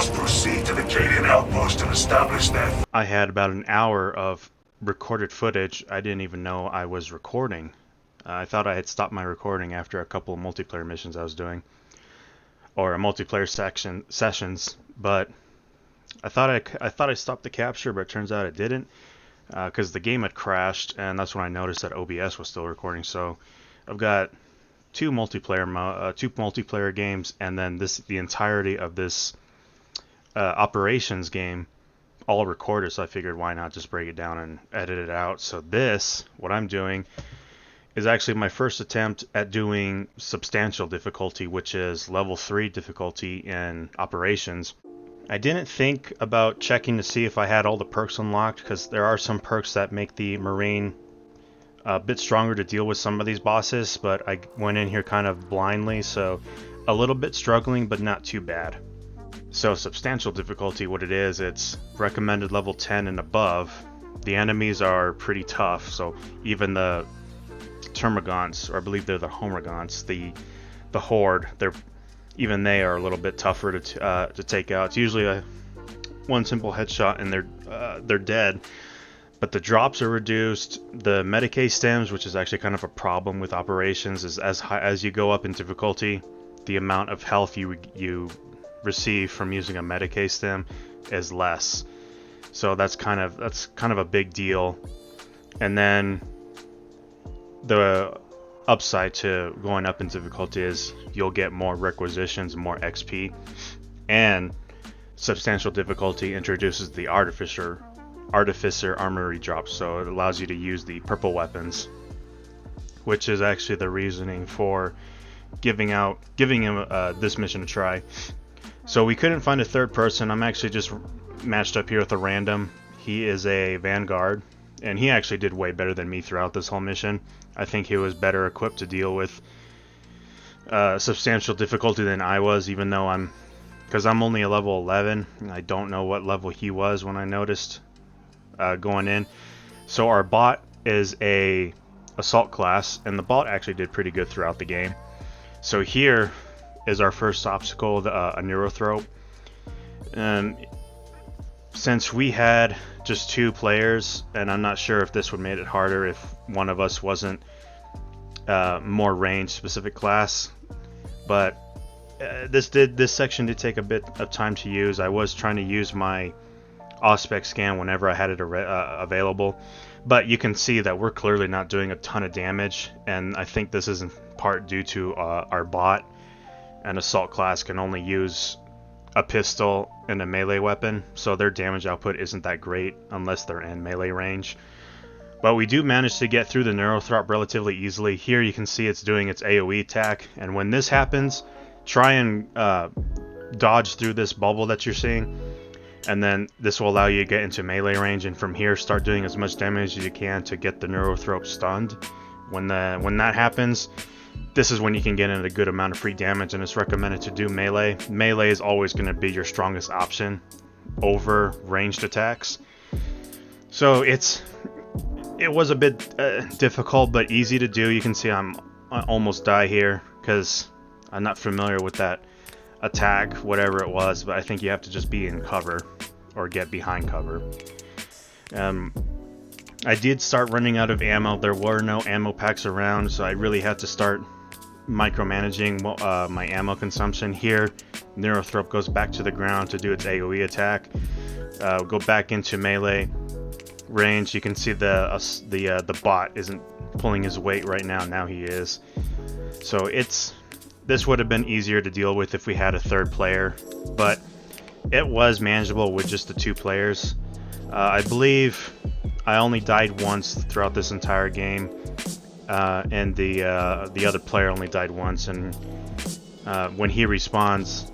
must proceed to the Cadian outpost and establish that. I had about an hour of recorded footage. I didn't even know I was recording. I thought I had stopped my recording after a couple of multiplayer missions I was doing, or a multiplayer sessions. But I thought I stopped the capture, but it turns out it didn't, because the game had crashed, and that's when I noticed that OBS was still recording. So I've got two multiplayer games, and then the entirety of this operations game all recorded, so I figured why not just break it down and edit it out. So what I'm doing is actually my first attempt at doing substantial difficulty, which is level 3 difficulty in operations. I didn't think about checking to see if I had all the perks unlocked, because there are some perks that make the Marine a bit stronger to deal with some of these bosses, but I went in here kind of blindly, so a little bit struggling, but not too bad. So substantial difficulty, what it is, it's recommended level 10 and above. The enemies are pretty tough, so even the Termagants, or I believe they're the Homagants, the Horde, even they are a little bit tougher to take out. It's usually one simple headshot and they're dead. But the drops are reduced. The Medicae stems, which is actually kind of a problem with operations, is as high as you go up in difficulty, the amount of health you receive from using a Medicae stem is less. So that's kind of a big deal. And then the upside to going up in difficulty is you'll get more requisitions, more XP, and substantial difficulty introduces the Artificer armory drops, so it allows you to use the purple weapons, which is actually the reasoning for giving him this mission a try. So we couldn't find a third person. I'm actually just matched up here with a random. He is a Vanguard, and he actually did way better than me throughout this whole mission. I think he was better equipped to deal with substantial difficulty than I was, even though because I'm only a level 11, and I don't know what level he was when I noticed going in. So our bot is a assault class, and the bot actually did pretty good throughout the game. So here is our first obstacle, a Neurothrope. Since we had just 2 players, and I'm not sure if this would make it harder if one of us wasn't more range specific class, but this section did take a bit of time to use. I was trying to use my Auspex scan whenever I had it available, but you can see that we're clearly not doing a ton of damage, and I think this is in part due to our bot. An assault class can only use a pistol and a melee weapon, so their damage output isn't that great unless they're in melee range. But we do manage to get through the Neurothrop relatively easily. Here you can see it's doing its AoE attack, and when this happens, try and dodge through this bubble that you're seeing, and then this will allow you to get into melee range, and from here start doing as much damage as you can to get the Neurothrop stunned. When that happens, this is when you can get in a good amount of free damage, and it's recommended to do melee. Melee is always going to be your strongest option over ranged attacks. So it was a bit difficult, but easy to do. You can see I almost die here because I'm not familiar with that attack, whatever it was, but I think you have to just be in cover or get behind cover. I did start running out of ammo. There were no ammo packs around, so I really had to start micromanaging my ammo consumption. Here, Neurothrop goes back to the ground to do its AoE attack. Go back into melee range. You can see the bot isn't pulling his weight right now. Now he is. So this would have been easier to deal with if we had a third player, but it was manageable with just the 2 players. I believe I only died once throughout this entire game, and the other player only died once, and when he respawns,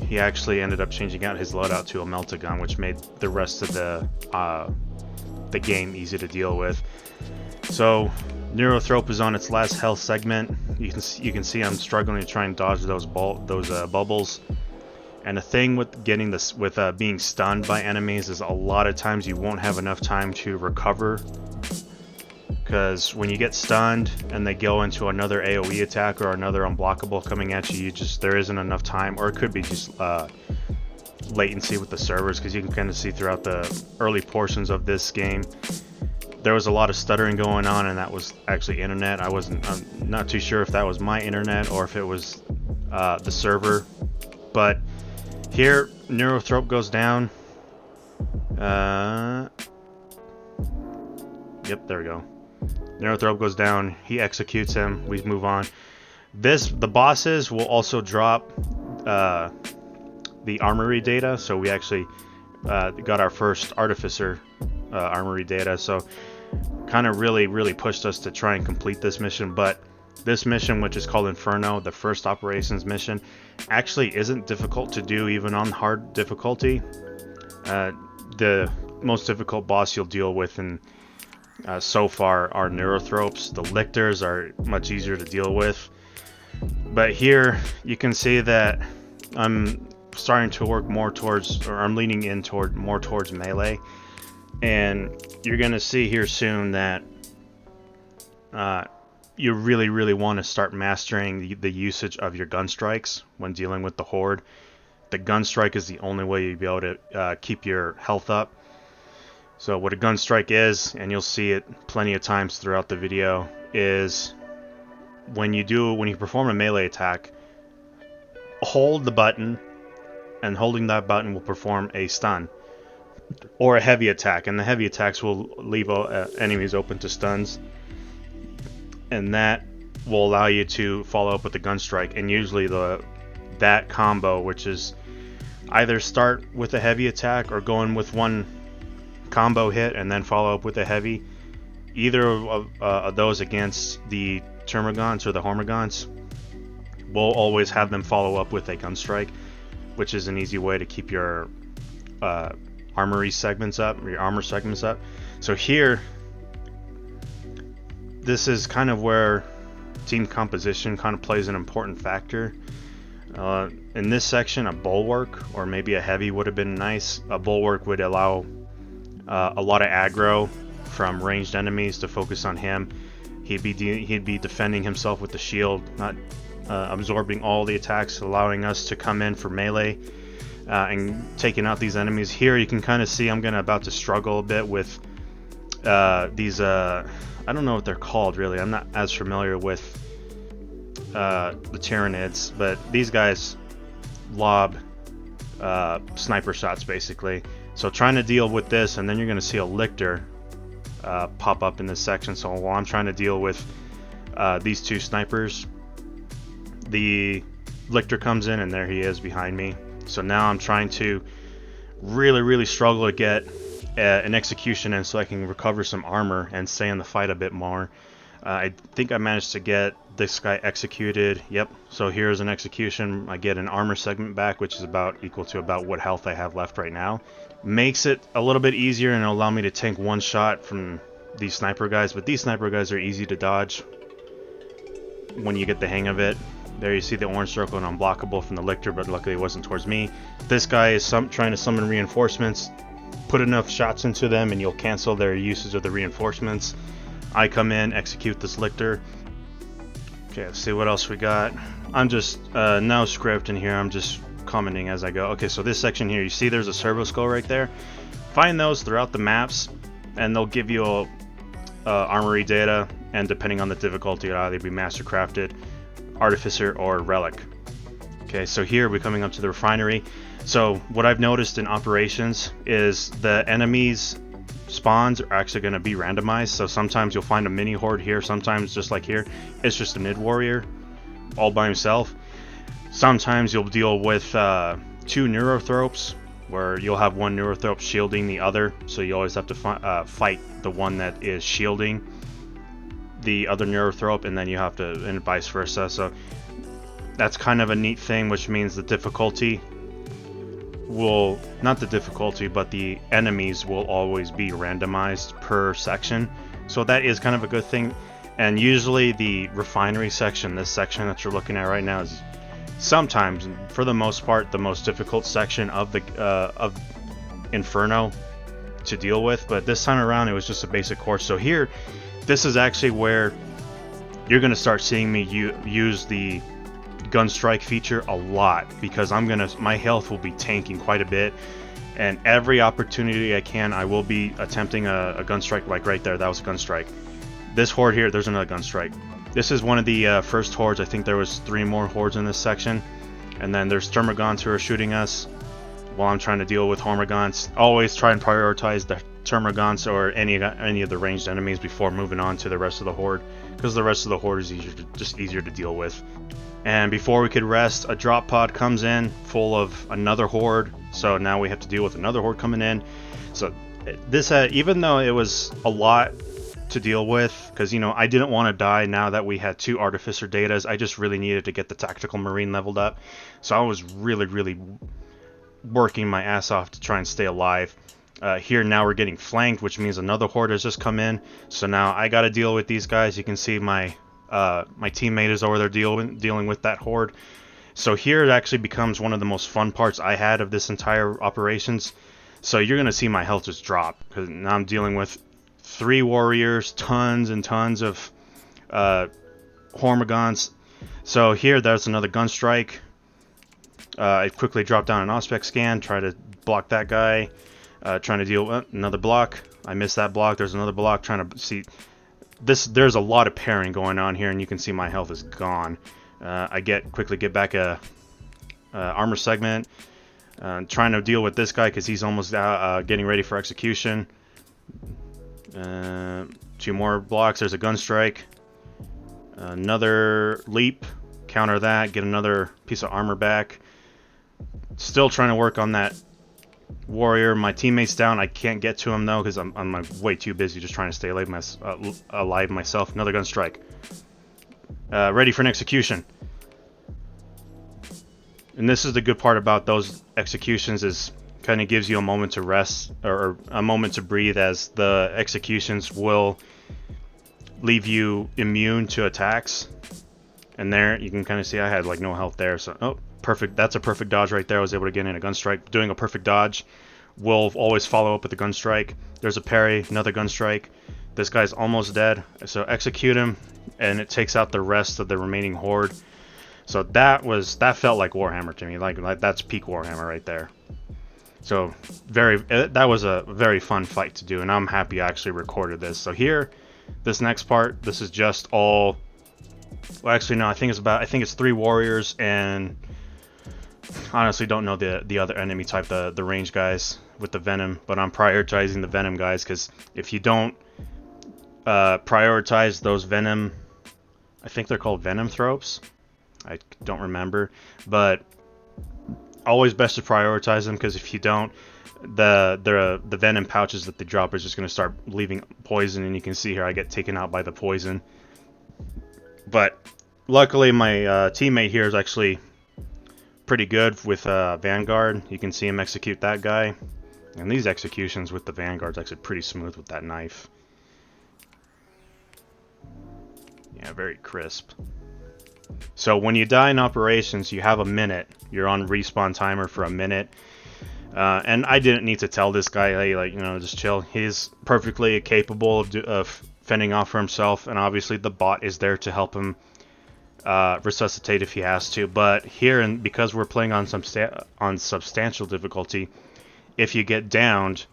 he actually ended up changing out his loadout to a Meltagun, which made the rest of the game easy to deal with. So Neurothrope is on its last health segment. You can see I'm struggling to try and dodge those bubbles. And the thing with being stunned by enemies is a lot of times you won't have enough time to recover, because when you get stunned and they go into another AoE attack or another unblockable coming at you, there isn't enough time, or it could be just latency with the servers, because you can kind of see throughout the early portions of this game there was a lot of stuttering going on, and that was actually internet. I'm not too sure if that was my internet or if it was the server. But here, Neurothrope goes down. Yep, there we go. Neurothrope goes down. He executes him. We move on. The bosses will also drop the armory data. So we actually got our first artificer armory data. So kind of really pushed us to try and complete this mission. But this mission, which is called Inferno, the first operations mission, actually isn't difficult to do even on hard difficulty. The most difficult boss you'll deal with in so far are Neurothropes. The Lictors are much easier to deal with. But here you can see that I'm starting to work more towards, or I'm leaning in more towards melee. And you're going to see here soon that you really want to start mastering the usage of your gun strikes when dealing with the Horde. The gun strike is the only way you'll be able to keep your health up. So what a gun strike is, and you'll see it plenty of times throughout the video, is when you perform a melee attack, hold the button, and holding that button will perform a stun or a heavy attack, and the heavy attacks will leave enemies open to stuns, and that will allow you to follow up with a gun strike. And usually that combo, which is either start with a heavy attack or going with one combo hit and then follow up with a heavy, either of those against the Termagants or the Hormagaunts will always have them follow up with a gun strike, which is an easy way to keep your armory segments up, or your armor segments up. So here, this is kind of where team composition kind of plays an important factor. In this section, a bulwark or maybe a heavy would have been nice. A bulwark would allow a lot of aggro from ranged enemies to focus on him. He'd be defending himself with the shield, not absorbing all the attacks, allowing us to come in for melee and taking out these enemies. Here you can kind of see I'm about to struggle a bit with these, I don't know what they're called really. I'm not as familiar with the Tyranids, but these guys lob sniper shots basically. So trying to deal with this, and then you're going to see a Lictor pop up in this section. So while I'm trying to deal with these two snipers, the Lictor comes in, and there he is behind me. So now I'm trying to really struggle to get an execution in so I can recover some armor and stay in the fight a bit more. I think I managed to get this guy executed. Yep, so here's an execution. I get an armor segment back, which is about equal to about what health I have left right now. Makes it a little bit easier and allow me to tank one shot from these sniper guys, but these sniper guys are easy to dodge when you get the hang of it. There you see the orange circle and unblockable from the Lictor, but luckily it wasn't towards me. This guy is trying to summon reinforcements. Put enough shots into them and you'll cancel their usage of the reinforcements. I come in, execute this Lictor. Okay, let's see what else we got. I'm just no script in here. I'm just commenting as I go. Okay, so this section here, you see there's a servo skull right there. Find those throughout the maps, and they'll give you armory data, and depending on the difficulty, it'll either be mastercrafted, artificer, or relic. Okay, so here we're coming up to the refinery. So what I've noticed in operations is the enemies spawns are actually going to be randomized. So sometimes you'll find a mini horde here, sometimes just like here it's just a mid warrior all by himself. Sometimes you'll deal with two Neurothropes, where you'll have one Neurothrope shielding the other, so you always have to fight the one that is shielding the other Neurothrope, and then you have to, and vice versa. So that's kind of a neat thing, which means the difficulty will, not the difficulty, but the enemies will always be randomized per section. So that is kind of a good thing. And usually the refinery section, this section that you're looking at right now, is sometimes, for the most part, the most difficult section of the of Inferno to deal with. But this time around it was just a basic course. So here, this is actually where you're going to start seeing me use the gun strike feature a lot, because my health will be tanking quite a bit, and every opportunity I can, I will be attempting a gun strike. Like right there, that was a gun strike. This horde here, there's another gun strike. This is one of the first hordes. I think there was 3 more hordes in this section, and then there's Termagants who are shooting us while I'm trying to deal with Hormagaunts. Always try and prioritize the Termagants or any of the ranged enemies before moving on to the rest of the horde, because the rest of the horde is just easier to deal with. And before we could rest, a drop pod comes in full of another horde, so now we have to deal with another horde coming in. So this even though it was a lot to deal with, because you know, I didn't want to die now that we had 2 Artificer Datas. I just really needed to get the Tactical Marine leveled up, so I was really working my ass off to try and stay alive. Here now we're getting flanked, which means another horde has just come in, so now I got to deal with these guys. You can see my teammate is over there dealing with that horde. So here it actually becomes one of the most fun parts I had of this entire operations. So you're gonna see my health just drop, because now I'm dealing with 3 warriors, tons and tons of Hormagaunts. So here, there's another gun strike. I quickly drop down an Auspex scan, try to block that guy. Trying to deal with another block. I missed that block. There's another block. Trying to see this. There's a lot of pairing going on here, and you can see my health is gone. I quickly get back a armor segment. Trying to deal with this guy because he's almost getting ready for execution. 2 more blocks. There's a gun strike. Another leap. Counter that. Get another piece of armor back. Still trying to work on that warrior. My teammate's down. I can't get to him though because I'm way too busy just trying to stay alive myself. Another gun strike. Ready for an execution. And this is the good part about those executions, is kind of gives you a moment to rest or a moment to breathe, as the executions will leave you immune to attacks. And there you can kind of see I had like no health there. So oh, perfect. That's a perfect dodge right there. I was able to get in a gun strike. Doing a perfect dodge will always follow up with a gun strike. There's a parry, another gun strike. This guy's almost dead, so execute him, and it takes out the rest of the remaining horde. So that felt like Warhammer to me. Like that's peak Warhammer right there. So that was a very fun fight to do, and I'm happy I actually recorded this. So here, this next part, this is just all. Well, actually no, I think it's 3 warriors, and honestly don't know the other enemy type, the range guys with the venom, but I'm prioritizing the venom guys, because if you don't prioritize those venom, I think they're called venom thropes, I don't remember, but always best to prioritize them, because if you don't, the venom pouches that they drop is just going to start leaving poison, and you can see here I get taken out by the poison. But luckily my teammate here is actually pretty good with Vanguard. You can see him execute that guy, and these executions with the Vanguard's actually pretty smooth with that knife. Yeah, very crisp. So when you die in operations, you have a minute. You're on respawn timer for a minute. And I didn't need to tell this guy, hey, like, you know, just chill. He's perfectly capable of fending off for himself, and obviously the bot is there to help him resuscitate if he has to. But here, and because we're playing on substantial difficulty, if you get downed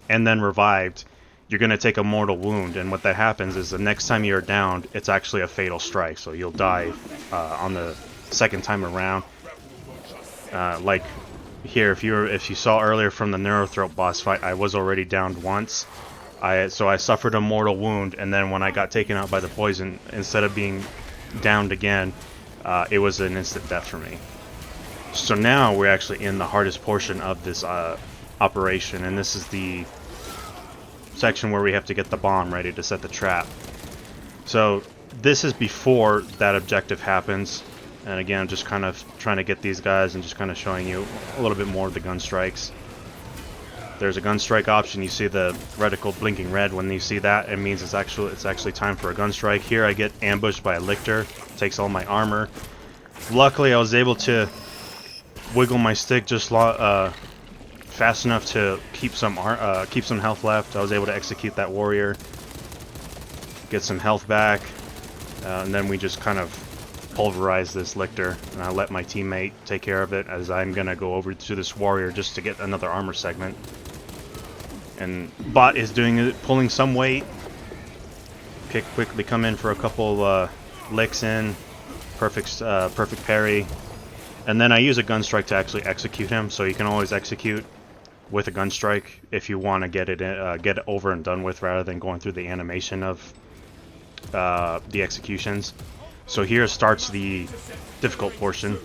and then revived, you're going to take a mortal wound, and what that happens is the next time you're downed, it's actually a fatal strike, so you'll die on the second time around. Like here, if you saw earlier from the Neurothrope boss fight, I was already downed once. So I suffered a mortal wound, and then when I got taken out by the poison, instead of being downed again, it was an instant death for me. So now we're actually in the hardest portion of this operation, and this is the section where we have to get the bomb ready to set the trap. So this is before that objective happens, and again, just kind of trying to get these guys and just kind of showing you a little bit more of the gun strikes. There's a gun strike option. You see the reticle blinking red. When you see that, it means it's actually time for a gun strike. Here I get ambushed by a Lictor. Takes all my armor. Luckily I was able to wiggle my stick just fast enough to keep some health left. I was able to execute that warrior, get some health back, and then we just kind of pulverize this Lictor, and I let my teammate take care of it as I'm gonna go over to this warrior just to get another armor segment. And bot is doing it, pulling some weight. Quickly come in for a couple licks in, perfect parry, and then I use a gun strike to actually execute him. So you can always execute with a gun strike if you want to get it over and done with, rather than going through the animation of the executions. So here starts the difficult portion.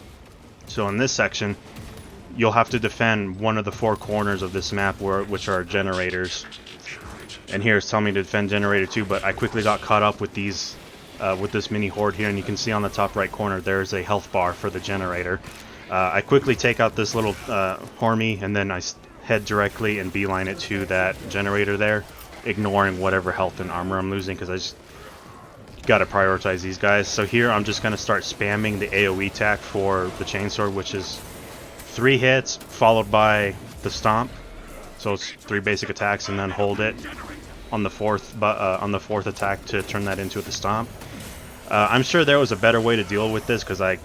So in this section, you'll have to defend one of the 4 corners of this map, which are generators. And here it's telling me to defend generator 2, but I quickly got caught up with these, with this mini horde here, and you can see on the top right corner there's a health bar for the generator. I quickly take out this little Hormy, and then I head directly and beeline it to that generator there, ignoring whatever health and armor I'm losing, because I just gotta prioritize these guys. So here I'm just gonna start spamming the AoE attack for the chainsword, which is 3 hits followed by the stomp. So it's 3 basic attacks, and then hold it on the fourth attack to turn that into the stomp. I'm sure there was a better way to deal with this, because I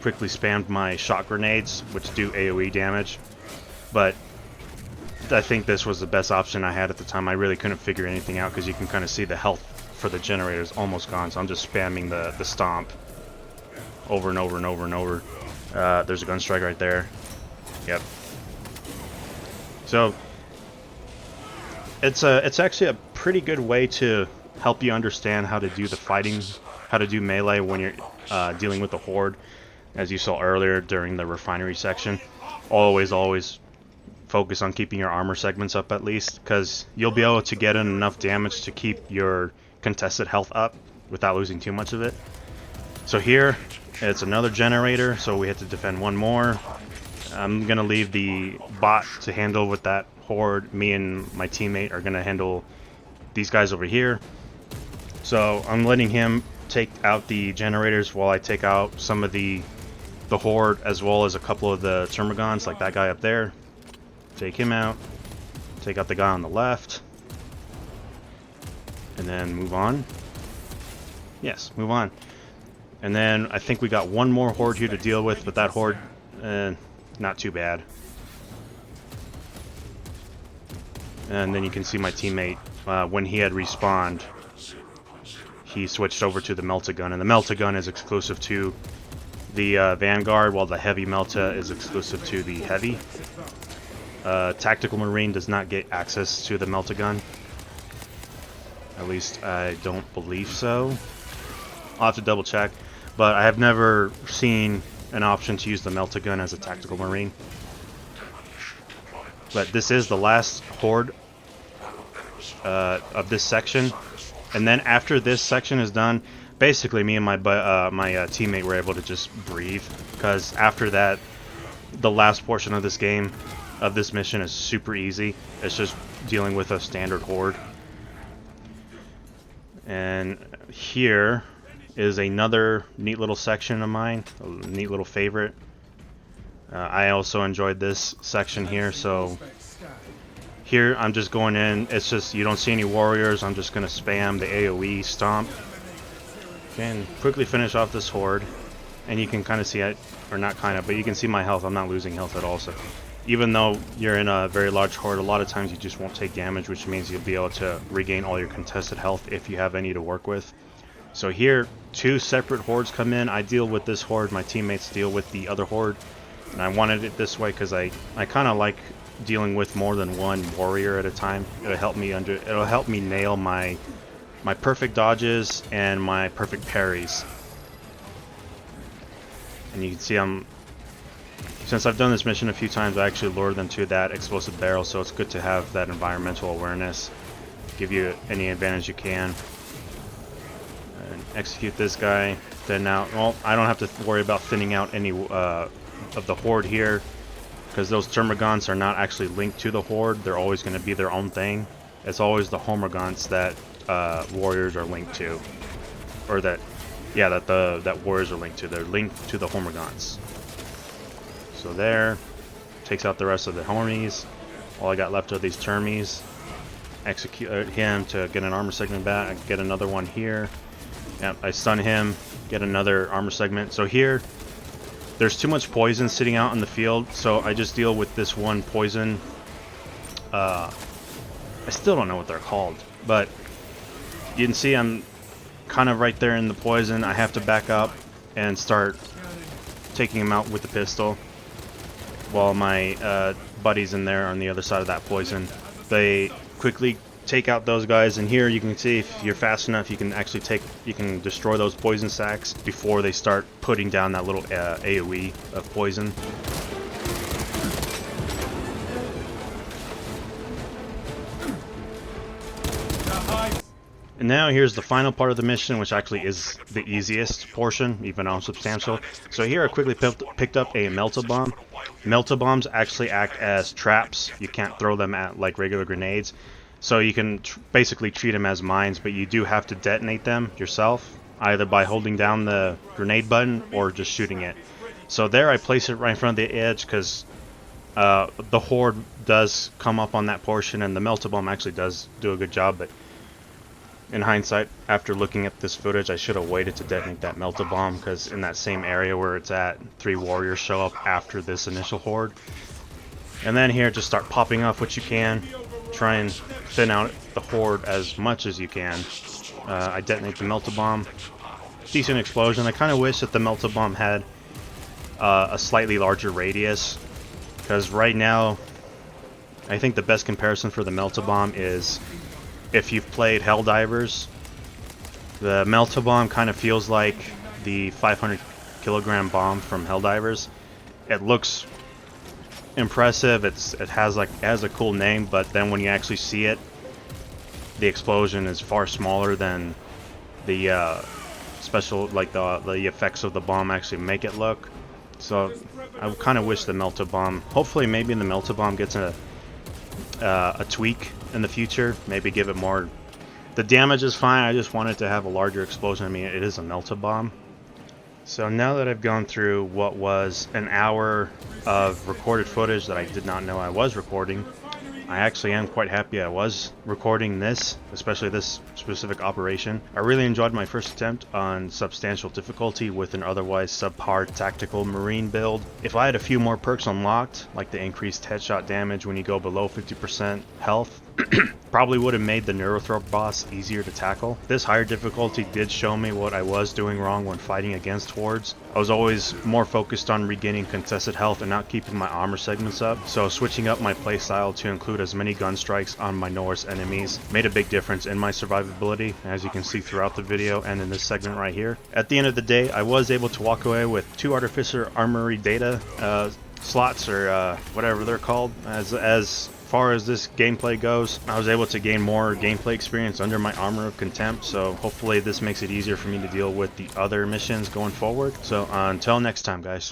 quickly spammed my shot grenades, which do AoE damage, but I think this was the best option I had at the time. I really couldn't figure anything out, because you can kind of see the health for the generator is almost gone, so I'm just spamming the stomp over and over and over and over. There's a gun strike right there. Yep. So it's actually a pretty good way to help you understand how to do the fighting, how to do melee when you're dealing with the horde, as you saw earlier during the refinery section. Always focus on keeping your armor segments up at least, because you'll be able to get in enough damage to keep your contested health up without losing too much of it. So here it's another generator, so we have to defend one more. I'm gonna leave the bot to handle with that horde. Me and my teammate are gonna handle these guys over here. So I'm letting him take out the generators while I take out some of the horde, as well as a couple of the termagants, like that guy up there. Take him out. Take out the guy on the left. And then move on. Yes, move on. And then I think we got one more horde here to deal with, but that horde, not too bad. And then you can see my teammate, when he had respawned, he switched over to the Melta-Gun, and the Melta-Gun is exclusive to the Vanguard, while the Heavy Melta is exclusive to the Heavy. Tactical Marine does not get access to the Melta-Gun. At least I don't believe so. I'll have to double check, but I have never seen an option to use the Melta-Gun as a Tactical Marine. But this is the last horde of this section, and then after this section is done, basically me and my teammate were able to just breathe, because after that, the last portion of this game, of this mission, is super easy. It's just dealing with a standard horde. And here is another neat little section of mine, a neat little favorite. I also enjoyed this section here. So here I'm just going in, it's just, you don't see any warriors, I'm just going to spam the AoE stomp. Okay, and quickly finish off this horde. And you can kind of see it, or not kind of, but you can see my health. I'm not losing health at all. So even though you're in a very large horde, a lot of times you just won't take damage, which means you'll be able to regain all your contested health if you have any to work with. So here, 2 separate hordes come in. I deal with this horde, my teammates deal with the other horde. And I wanted it this way because I kind of like dealing with more than one warrior at a time. It'll help me nail my perfect dodges and my perfect parries. And you can see since I've done this mission a few times, I actually lured them to that explosive barrel, so it's good to have that environmental awareness. Give you any advantage you can. And execute this guy. Then now, well, I don't have to worry about thinning out any of the horde here, because those termagants are not actually linked to the horde. They're always going to be their own thing. It's always the homagants that warriors are linked to, or that warriors are linked to. They're linked to the homagants. So there, takes out the rest of the homies. All I got left are these termies. Execute him to get an armor segment back. Get another one here, Yep, I stun him, get another armor segment. So here, there's too much poison sitting out in the field, so I just deal with this one poison. I still don't know what they're called, but you can see I'm kind of right there in the poison. I have to back up and start taking him out with the pistol while my buddies in there on the other side of that poison. They quickly take out those guys, and here you can see if you're fast enough you can destroy those poison sacks before they start putting down that little AoE of poison. And now here's the final part of the mission, which actually is the easiest portion, even though substantial. So here I quickly picked up a Melt-A-Bomb. Melt-A-Bombs actually act as traps. You can't throw them at like regular grenades. So you can basically treat them as mines, but you do have to detonate them yourself, either by holding down the grenade button or just shooting it. So there I place it right in front of the edge because the horde does come up on that portion, and the Melt-A-Bomb actually does do a good job, but in hindsight, after looking at this footage, I should have waited to detonate that Melt-A-Bomb, because in that same area where it's at, 3 warriors show up after this initial horde. And then here, just start popping off what you can. Try and thin out the horde as much as you can. I detonate the Melt-A-Bomb. Decent explosion. I kind of wish that the Melt-A-Bomb had a slightly larger radius, because right now, I think the best comparison for the Melt-A-Bomb is if you've played Helldivers. The Melt-A-Bomb kind of feels like the 500 kilogram bomb from Helldivers. It looks impressive, it has a cool name, but then when you actually see it, the explosion is far smaller than the special, like the effects of the bomb actually make it look. So I kind of wish the Melt-A-Bomb, hopefully maybe the Melt-A-Bomb gets a tweak in the future, maybe give it more. The damage is fine, I just wanted to have a larger explosion. I mean, it is a Melt-A-Bomb. So now that I've gone through what was an hour of recorded footage that I did not know I was recording, I actually am quite happy I was recording this, especially this specific operation. I really enjoyed my first attempt on substantial difficulty with an otherwise subpar tactical marine build. If I had a few more perks unlocked, like the increased headshot damage when you go below 50% health, probably would have made the Neurothrope boss easier to tackle. This higher difficulty did show me what I was doing wrong when fighting against hordes. I was always more focused on regaining contested health and not keeping my armor segments up, so switching up my playstyle to include as many gun strikes on my Norse enemies made a big difference in my survivability, as you can see throughout the video and in this segment right here. At the end of the day, I was able to walk away with 2 Artificer Armory data slots, or whatever they're called. As far as this gameplay goes, I was able to gain more gameplay experience under my Armor of Contempt, so hopefully this makes it easier for me to deal with the other missions going forward. So until next time, guys.